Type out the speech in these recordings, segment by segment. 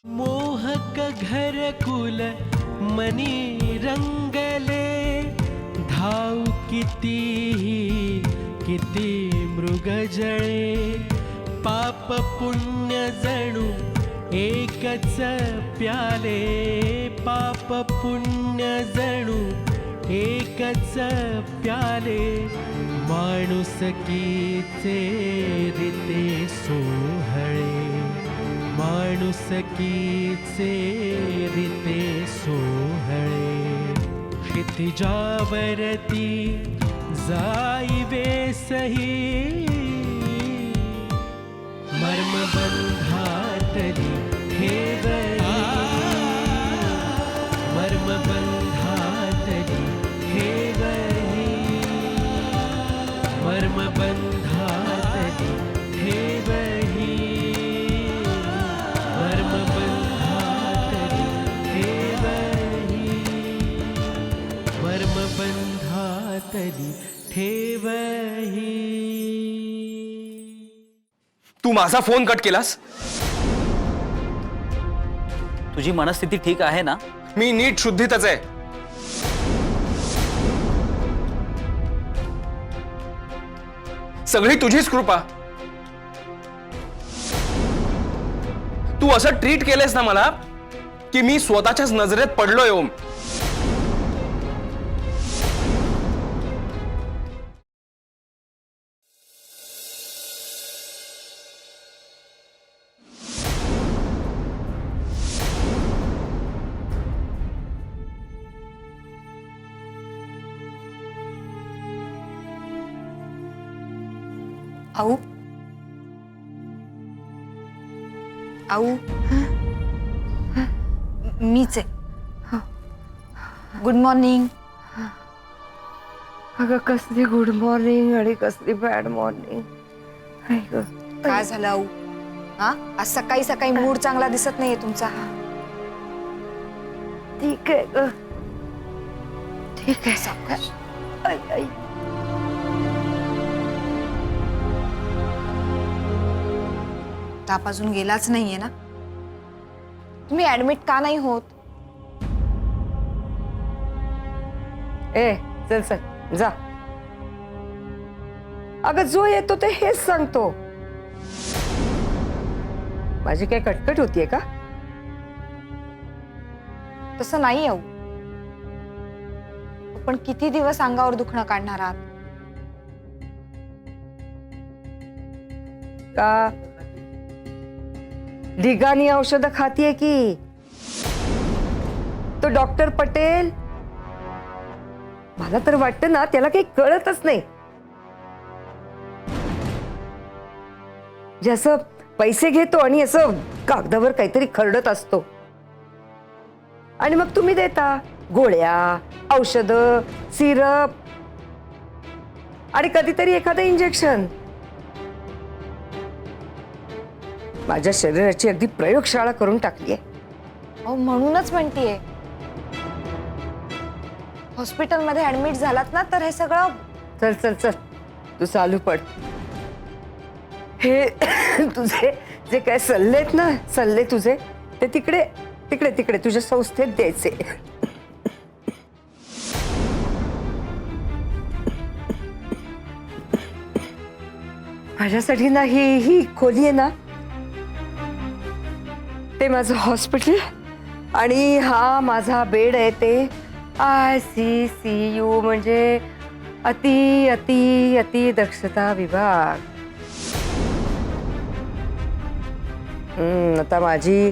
मोहक घर कुल मनी रंगले, धाव किती मृग जळे, पाप पुण्य जणू एकच प्याले, पाप पुण्य जणू एकच प्याले, माणुसकीचे रीते सोहळे, माणुसकीचे रीते सोहळे, क्षितिजावरती जाईवे सही, मर्मबंधातली ठेवली, मर्मबंधातली ठेवली, मर्मबंधातली ठेवली, मर्मबंधातली ठेवली, मर्मबंधातली ठेवही. तू माझा फोन कट केलास? तुझी मनस्थिती ठीक आहे ना? मी नीट शुद्धीतच आहे. सगळी तुझीच कृपा. तू असं ट्रीट केलेस ना मला की मी स्वतःच्याच नजरेत पडलोय. ओम, आऊ आऊ मीच आहे. Good morning. अगं कसली गुड मॉर्निंग आणि कसली बॅड मॉर्निंग. काय झालं आऊ? हा, आज सकाळी सकाळी मूड चांगला दिसत नाहीये तुमचा. ठीक आहे ग, ठीक आहे. सावकाश. आई आई ताप अजून गेलाच नाहीये ना? तुम्ही ऍडमिट का नाही होत? ए चल चल जा. अगं जो येतो ते हेच सांगतो. माझी काय कटकट होतीये का? तसं नाही आऊ, पण किती दिवस अंगावर दुखणं काढणार आहात? का ढिगाणी औषधं खातीये की? तो डॉक्टर पटेल, मला तर वाटतं ना त्याला काही कळतच नाही. जसं पैसे घेतो आणि असं कागदावर काहीतरी खरडत असतो आणि मग तुम्ही देता गोळ्या, औषधं, सिरप आणि कधीतरी एखादं इंजेक्शन. माझ्या शरीराची अगदी प्रयोगशाळा करून टाकली आहे. अहो, म्हणूनच म्हणतीये, हॉस्पिटलमध्ये ऍडमिट झालात ना तर हे सगळं. चल चल चल तू चालू पड. हे तुझे जे काय सल्ले आहेत ना, सल्ले तुझे ते तिकडे तिकडे तिकडे तुझ्या संस्थेत द्यायचे. माझ्यासाठी ना ही खोली आहे ना, ते माझं हॉस्पिटल आणि हा माझा बेड आहे ते ICCU म्हणजे अति अति अति दक्षता विभाग. आता माझी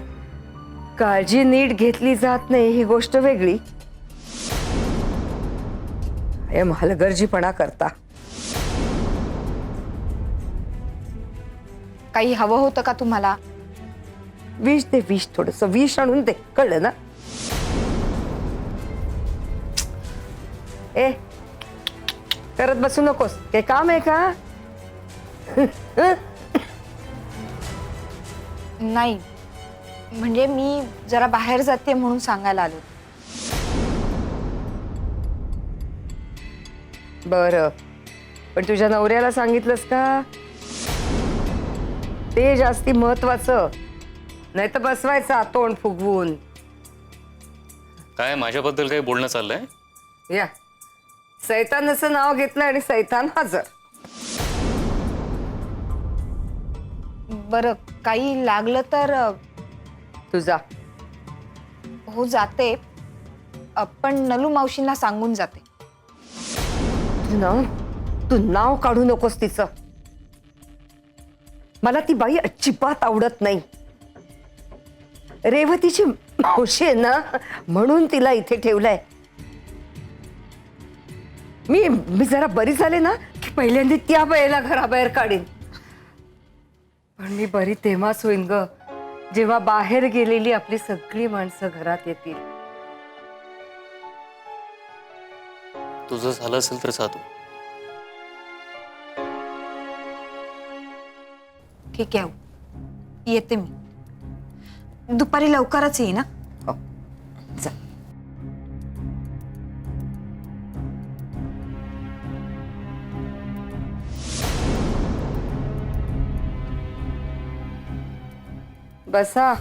काळजी नीट घेतली जात नाही ही गोष्ट वेगळी. हलगर्जीपणा करता. काही हवं होतं का तुम्हाला? विष दे, विष, थोडंसं विष आणून दे, कळलं ना? ए करत बसू नकोस, ते काम आहे का? नाही, म्हणजे मी जरा बाहेर जाते म्हणून सांगायला आलो. बरं, पण तुझ्या नवऱ्याला सांगितलंस का? ते जास्ती महत्वाचं, नाही तर बसवायचा तोंड फुगवून. काय माझ्याबद्दल काही बोलणं चाललंय? या सैतानाचं नाव घेतलं आणि सैतान हजर. बरं, काही लागलं तर तुझा हो जाते, पण नलू मावशींना सांगून जाते. तू नाव काढू नकोस तिचं. मला ती बाई अजिबात आवडत नाही. रेवतीची मावशी आहे ना, म्हणून तिला इथे ठेवलंय. मी जरा बरी झाले ना की पहिल्यांदा त्या बाईला घराबाहेर काढीन. पण मी बरी तेव्हाच होईन ग, जेव्हा बाहेर गेलेली आपली सगळी माणसं घरात येतील. तुझं झालं असेल तर साधू. ठीक आहे, येते मी. दुपारी लवकरच येईन ना. हो, जा. बसा.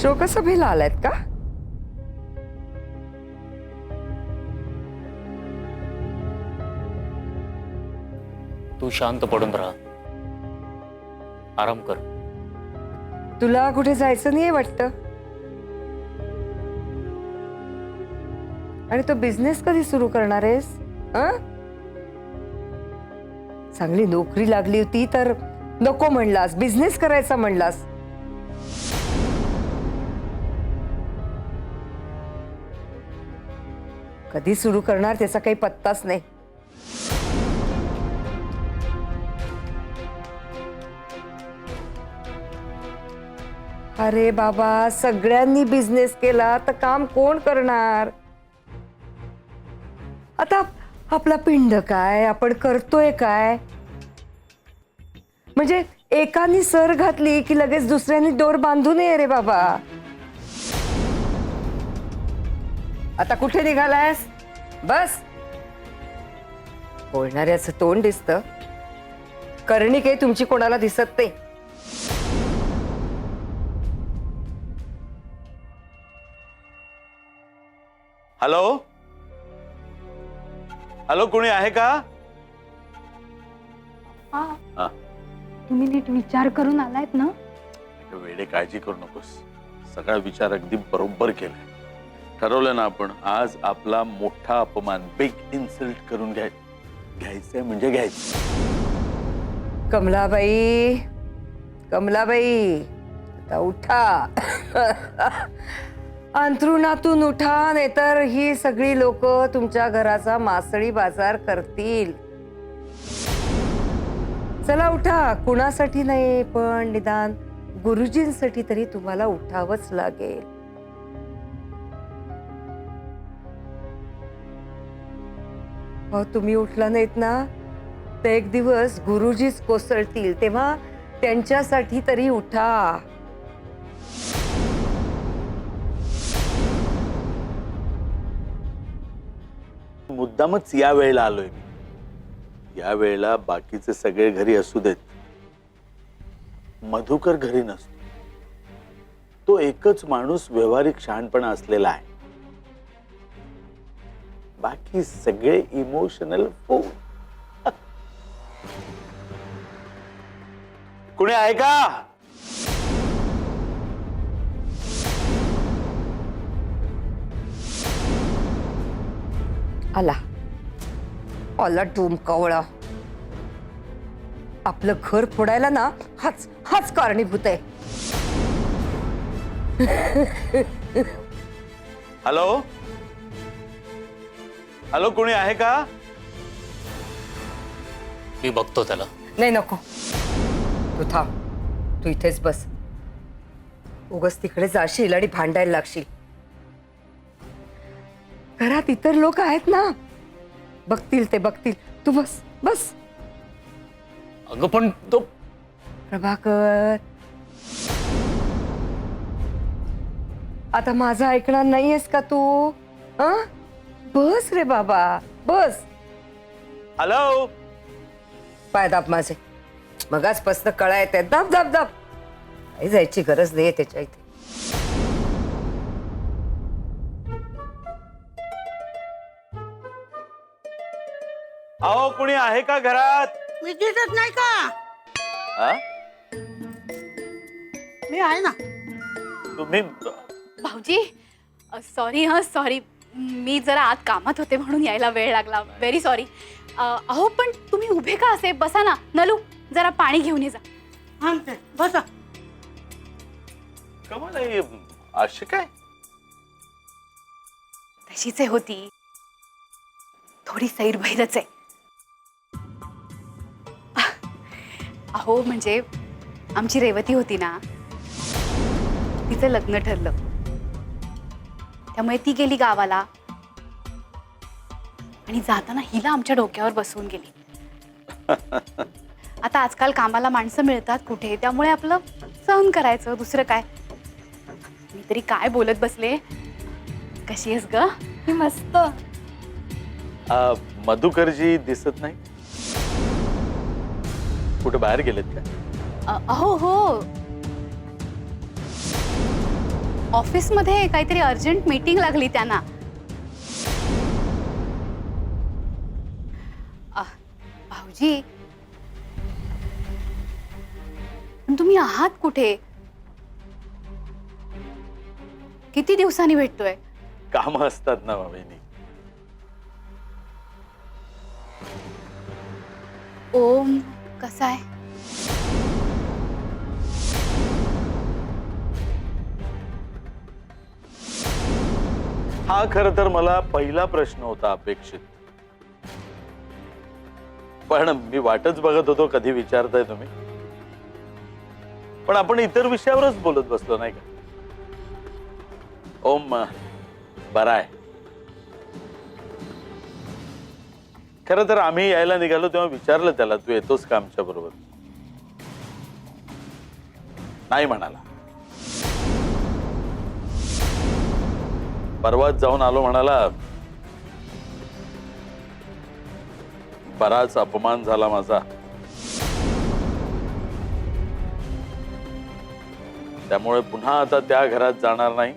शोकसभेला आलायत का? तू शांत पडून राहा, आराम कर. तुला कुठे जायचं नाहीये वाटतं? आणि तो बिझनेस कधी सुरू करणार आहेस? चांगली नोकरी लागली होती तर नको म्हणलास, बिझनेस करायचा म्हणलास. कधी सुरू करणार त्याचा काही पत्ताच नाही. अरे बाबा, सगळ्यांनी बिझनेस केला तर काम कोण करणार? आता आपला पिंड काय, आपण करतोय काय? म्हणजे एकानी सर घातली की लगेच दुसऱ्यांनी दोर बांधू नये रे बाबा. आता कुठे निघालायस? बस. बोलणाऱ्याचं तोंड दिसतं, करणी काही तुमची कोणाला दिसत नाही. हॅलो हॅलो, कोणी आहे का? हा. तुम्ही नीट विचार करून आलायत ना? वेडे, काळजी करू नकोस. सगळा विचार अगदी बरोबर केलाय. ठरवलं ना आपण, आज आपला मोठा अपमान, बिग इन्सल्ट करून घ्यायचंय म्हणजे घ्यायचं. कमलाबाई, कमलाबाई, आता उठा. अंथरुणातून उठा, नाहीतर ही सगळी लोक तुमच्या घराचा मासळी बाजार करतील. चला उठा. कुणासाठी नाही, पण निदान गुरुजींसाठी तरी तुम्हाला उठावंच लागेल. तुम्ही उठला नाहीत ना तर एक दिवस गुरुजीच कोसळतील, तेव्हा त्यांच्यासाठी तरी उठा. मुद्दामच या वेळेला आलोय मी. या वेळेला बाकीचे सगळे घरी असू देत, मधुकर घरी नसतो. तो एकच माणूस व्यावहारिक शहाणपणा असलेला आहे. बाकी सगळे इमोशनल फूल. कुणी आहे का? आला आला डोमकावळा. आपलं घर फोडायला ना हाच हाच कारणीभूत आहे. हॅलो हॅलो, कोणी आहे का? मी बघतो त्याला. नाही नको, तू थांब, तू इथेच बस. उगच तिकडे जाशील आणि भांडायला लागशील. घरात इतर लोक आहेत ना, बघतील ते बघतील. तू बस बस. अगं पण तो प्रभाकर, आता माझं ऐकणार नाहीयेस का तू? हं? बस रे बाबा, बस. हॅलो. पाय दाब माझे, मगाच पस्त कळा येते. दाब दाब दाब. काही जायची गरज नाहीये त्याच्या इथे. अहो, कोणी आहे का घरात? मी दिसत नाही का? हा? मी आहे ना. तुम्ही भाऊजी सॉरी सॉरी, मी जरा आत कामात होते म्हणून यायला वेळ लागला. Very sorry. अहो पण तुम्ही उभे का असे? बसा ना. नलू, जरा पाणी घेऊन ये जा. आणते, बसा. कमाल आहे. अशी काय? तशीच आहे होती, थोडी सैरभैरच आहे. अहो म्हणजे आमची रेवती होती ना, तिचं लग्न ठरलं, त्यामुळे ती गेली गावाला आणि जाताना हिला आमच्या डोक्यावर बसवून गेली. आता आजकाल कामाला माणसं मिळतात कुठे, त्यामुळे आपलं सहन करायचं, दुसरं काय. मी तरी काय बोलत बसले. कशी आहेस ग? मी मस्त. मधुकरजी दिसत नाही. कुठे बाहेर गेलेत का? अहो हो, ऑफिसमध्ये काहीतरी अर्जंट मीटिंग लागली त्यांना. भाऊजी, पण तुम्ही आहात कुठे? किती दिवसांनी भेटतोय? काम असतात ना वहिनी. ओम कसा आहे? हा खरं तर मला पहिला प्रश्न होता अपेक्षित, पण मी वाटच बघत होतो कधी विचारताय तुम्ही. पण आपण इतर विषयावरच बोलत बसलो नाही का? ओम बरा आहे. खरं तर आम्ही यायला निघालो तेव्हा विचारलं त्याला, तू येतोस का आमच्या बरोबर? नाही म्हणाला. परवाच जाऊन आलो म्हणाला, बराच अपमान झाला माझा, त्यामुळे पुन्हा आता त्या घरात जाणार नाही.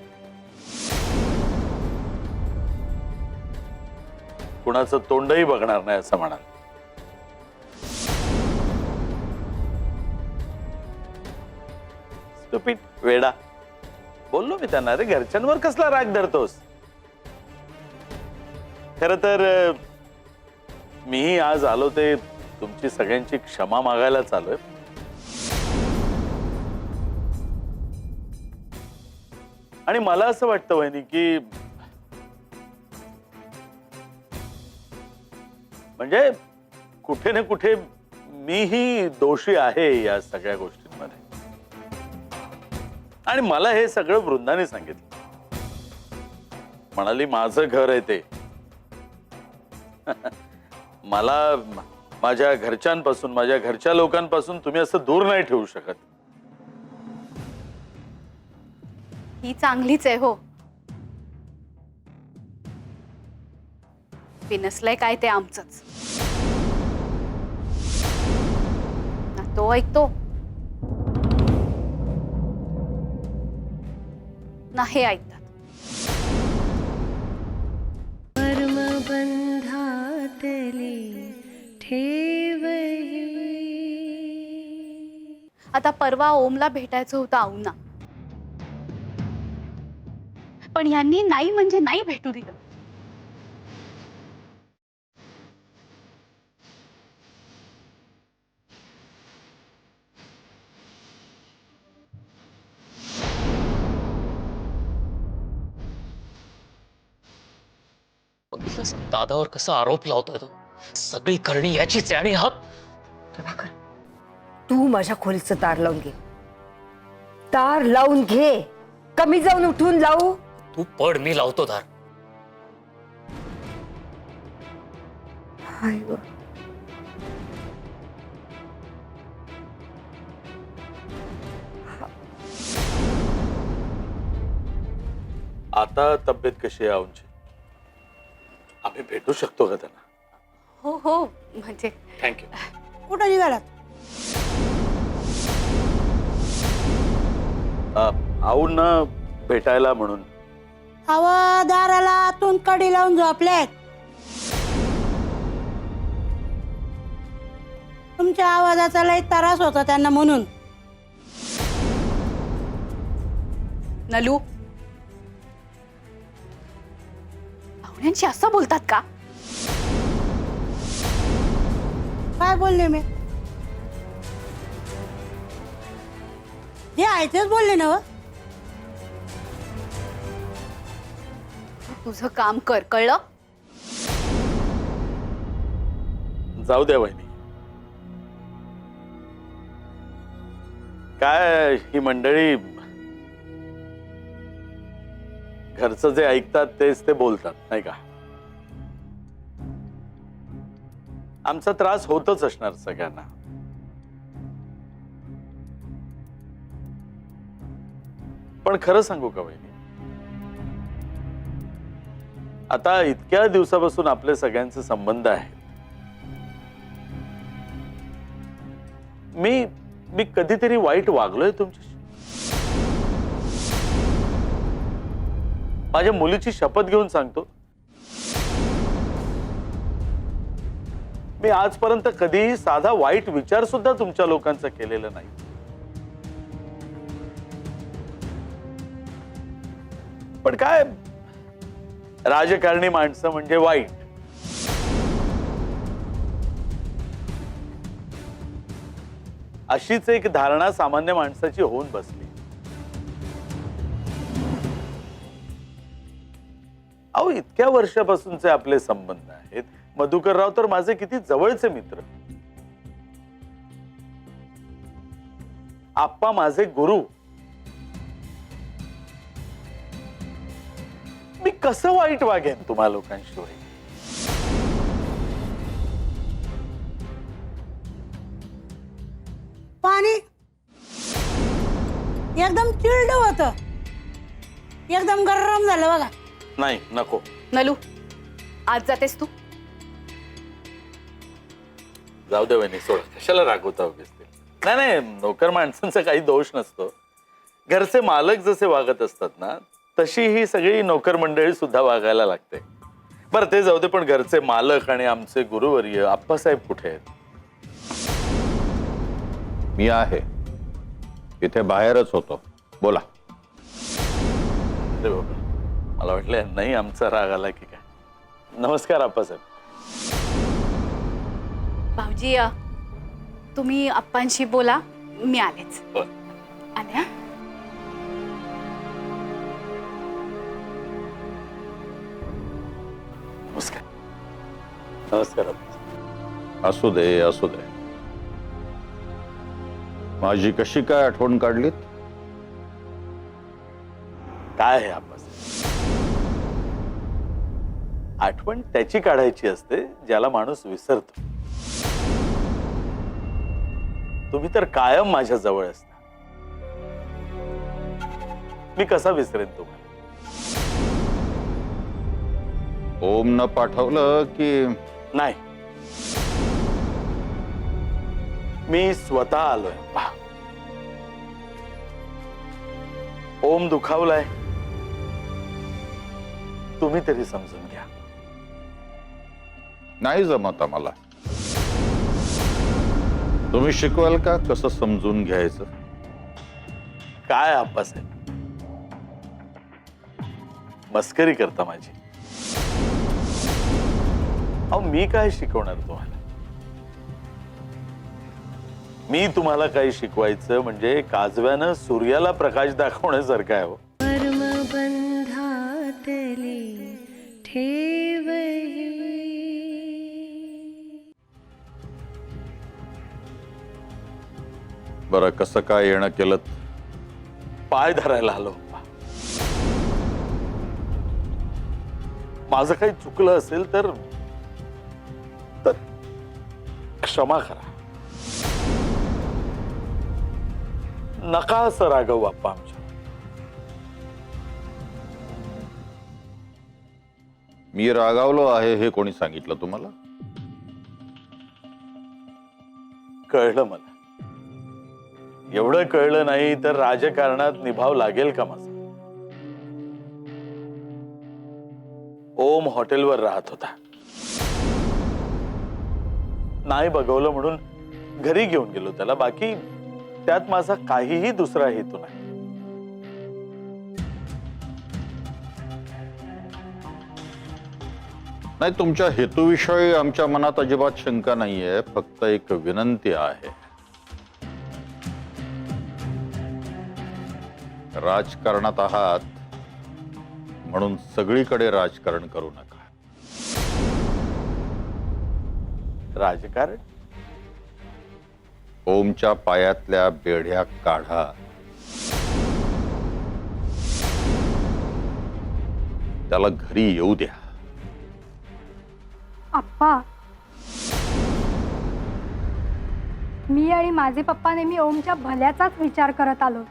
कुणाचं तोंडही बघणार नाही असं म्हणाल. स्टुपिड वेडा बोललो मी त्यांना. अरे घरच्यांवर कसला राग धरतोस? खरं तर मीही आज आलो ते तुमची सगळ्यांची क्षमा मागायलाच आलोय. आणि मला असं वाटतं वहिनी की म्हणजे कुठे ना कुठे मीही दोषी आहे या सगळ्या गोष्टींमध्ये. आणि मला हे सगळं वृंदाने सांगितलं. म्हणाली माझं घर आहे ते, मला माझ्या घरच्यांपासून, माझ्या घरच्या लोकांपासून तुम्ही असं दूर नाही ठेवू शकत. ही चांगलीच आहे हो. बिनसलंय काय ते आमचंच ना. तो ऐकतो ना हे ऐकतात. कर्मबंधातली ठेवही. आता परवा ओमला भेटायचं होतं आऊंना, पण यांनी नाही म्हणजे नाही भेटू दिलं. बघितलंस दादावर कसा आरोप लावतोय तो. सगळी करणी याचीच आहे आणि हा प्रभाकर, तू माझ्या खोलीचं तार लावून घे. तार लावून घे. कमी जाऊन उठून लावू. तू पड, मी लावतो दार. हाय गं. आता तब्येत कशी आहे आऊंची? आम्ही भेटू शकतो का त्यांना? हो हो म्हणजे थँक्यू. कुठं निघालात? आऊंना भेटायला म्हणून. हवा दाराला आतून कडी लावून झोपल्यात. तुमच्या आवाजाचा लय त्रास होता त्यांना म्हणून. नलू, पाहुण्यांशी असं बोलतात का? काय बोलले मी? जे आहे तेच बोलले ना. तुझं काम कर, कळलं? जाऊ द्या वहिनी. काय ही मंडळी घरचं जे ऐकतात तेच ते बोलतात, नाही का? आमचा त्रास होतच असणार सगळ्यांना. पण खरं सांगू का वहिनी, आता इतक्या दिवसापासून आपले सगळ्यांचे संबंध आहेत. मी कधीतरी वाईट वागलोय तुमच्याशी? माझ्या मुलीची शपथ घेऊन सांगतो, मी आजपर्यंत कधीही साधा वाईट विचार सुद्धा तुमच्या लोकांचा केलेला नाही. पण काय, राजकारणी माणसं म्हणजे वाईट. अशीच एक धारणा सामान्य माणसाची होऊन बसली. अहो, इतक्या वर्षापासूनचे आपले संबंध आहेत. मधुकरराव तर माझे किती जवळचे मित्र. आप्पा माझे गुरु. मी कसं वाईट वागेन तुम्हा लोकांशिवाय? पाणी एकदम चिल्ड होत, एकदम गरम झालं बघा. नाही, नको. नलू, आज जातेस तू? जाऊ दे वहिनी, सोड. कशाला रागवता उगीच ते? नाही नाही, नोकर माणसांचा काही दोष नसतो. घरचे मालक जसे वागत असतात ना, तशी ही सगळी नोकर मंडळी सुद्धा वागायला लागते. बरं, ते जाऊ दे. पण घरचे मालक आणि आमचे गुरुवर्य आप्पासाहेब कुठे आहेत? मी आहे इथे, बाहेरच होतो. बोला. अरे बाबा, मला वाटलं नाही आमचा राग आला की काय. नमस्कार आप्पासाहेब. भाऊजी, तुम्ही आप्पांशी बोला, मी आलेच. बरं. आल्या. नमस्कार. नमस्कार आप्पासाहेब. असू दे, असू दे. माझी कशी काय आठवण काढलीत? काय आहे आप्पासाहेब, आठवण त्याची काढायची असते ज्याला माणूस विसरतो. तुम्ही तर कायम माझ्या जवळ असता. मी कसा विसरेन तुम्हाला? ओम न पाठवलं की? नाही, मी स्वतः आलोय. ओम दुखावलाय, तुम्ही तरी समजून घ्या. नाही जमत आम्हाला. तुम्ही शिकवाल का कसं समजून घ्यायचं? काय आप्पासाहेब, मस्करी करता माझी? अहो, मी काय शिकवणार तुम्हाला? मी तुम्हाला काही शिकवायचं म्हणजे काजव्यानं सूर्याला प्रकाश दाखवण्यासारखं आहे. हो, कर्मबंधातली ठेवही. बरं, कसं काय येणं केलं? पाय धरायला आलो. माझं काही चुकलं असेल तर क्षमा करा. नका असं रागव बाप्पा आमच्या. मी रागावलो आहे हे कोणी सांगितलं तुम्हाला? कळलं मला. एवढं कळलं नाही तर राजकारणात निभाव लागेल का माझा? ओम हॉटेलवर राहत होता. नाही बघवलं म्हणून घरी घेऊन गेलो त्याला. बाकी त्यात माझा काहीही दुसरा हेतू नाही. नाही, तुमच्या हेतूविषयी आमच्या मनात अजिबात शंका नाहीये. फक्त एक विनंती आहे. राजकारणात आहात म्हणून सगळीकडे राजकारण करू नका. राजकारण? ओमच्या पायातल्या बेड्या काढा. त्याला घरी येऊ द्या. आप्पा, मी आणि माझे पप्पा नेहमी ओमच्या भल्याचाच विचार करत आलो.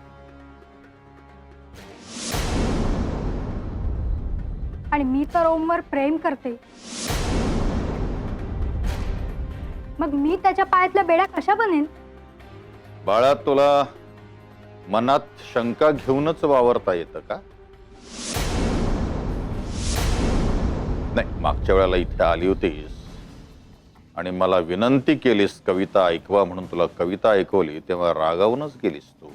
आणि मी तर ओमवर प्रेम करते. मग मी त्याच्या पायातल्या बेड्या कशा बनेन? बाळा, तुला मनात शंका घेऊनच वावरता येतं का? नाही, मागच्या वेळेला इथे आली होतीस आणि मला विनंती केलीस कविता ऐकवा म्हणून. तुला कविता ऐकवली तेव्हा रागावूनच गेलीस तू.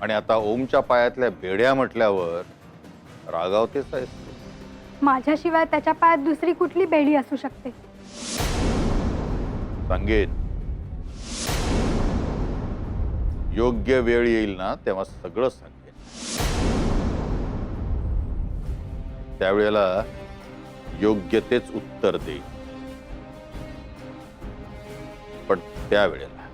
आणि आता ओमच्या पायातल्या बेड्या म्हटल्यावर रागावतेच आहेस तू. माझ्याशिवाय त्याच्या पायात दुसरी कुठली बेडी असू शकते? सांगेन. योग्य वेळ येईल ना तेव्हा सगळं सांगेन. त्यावेळेला योग्य तेच उत्तर देईन. पण त्यावेळेला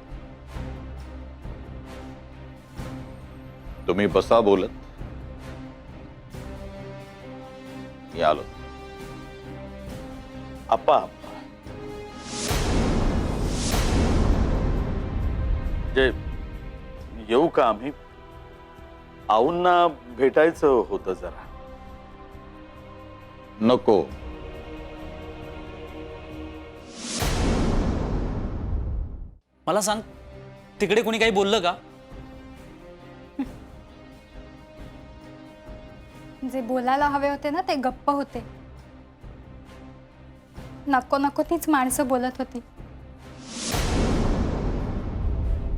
तुम्ही बसा बोलत. मी आलो. आप्पा, जे येऊ का आम्ही? आऊंना भेटायचं होतं जरा. नको. मला सांग, तिकडे कोणी काही बोललं का? जे बोलायला हवे होते ना ते गप्प होते. नको नको तीच माणसं बोलत होती.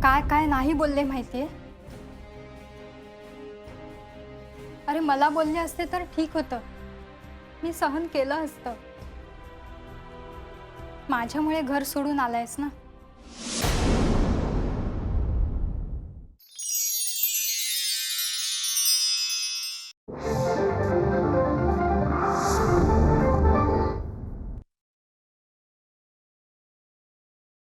काय काय नाही बोलले माहितीये? अरे मला बोलले असते तर ठीक होतं. मी सहन केलं असतं. माझ्यामुळे घर सोडून आलायस ना.